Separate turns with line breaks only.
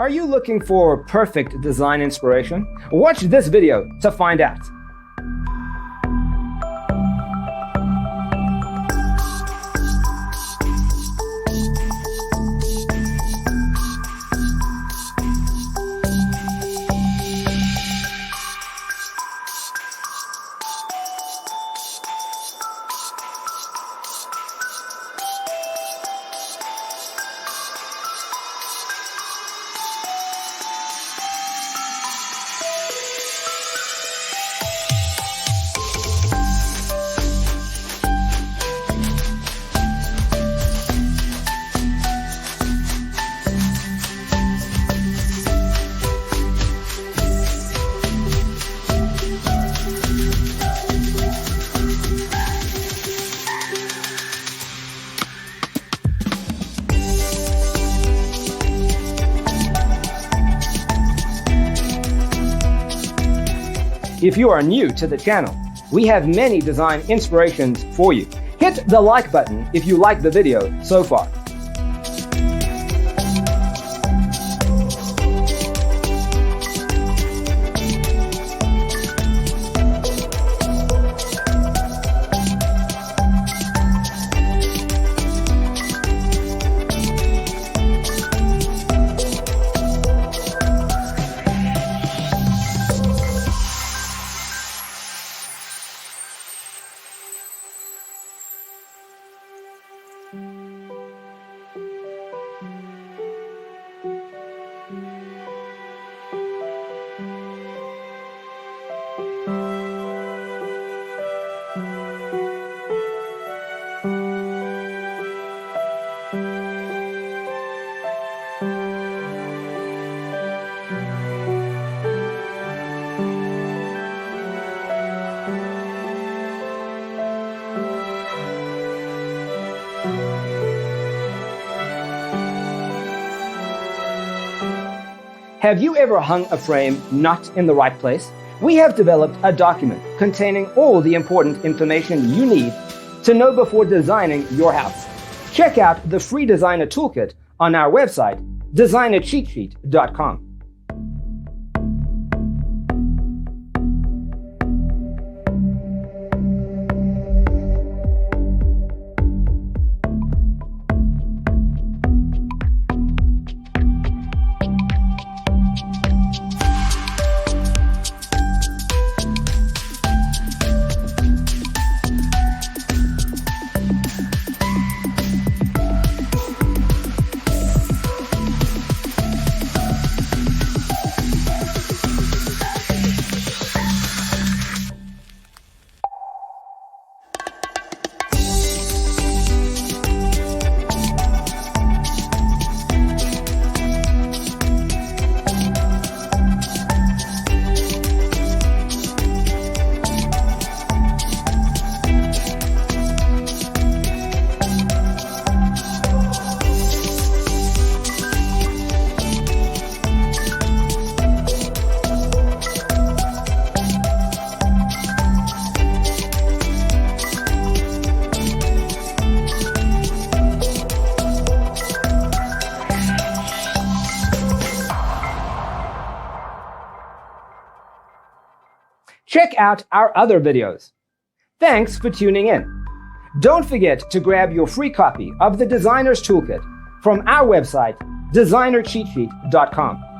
Are you looking for perfect design inspiration? Watch this video to find out. If you are new to the channel, we have many design inspirations for you. Hit the like button if you like the video so far. Have you ever hung a frame not in the right place? We have developed a document containing all the important information you need to know before designing your house. Check out the free designer toolkit on our website, designercheatsheet.com. Check out our other videos. Thanks for tuning in. Don't forget to grab your free copy of the Designer's Toolkit from our website, designercheatsheet.com.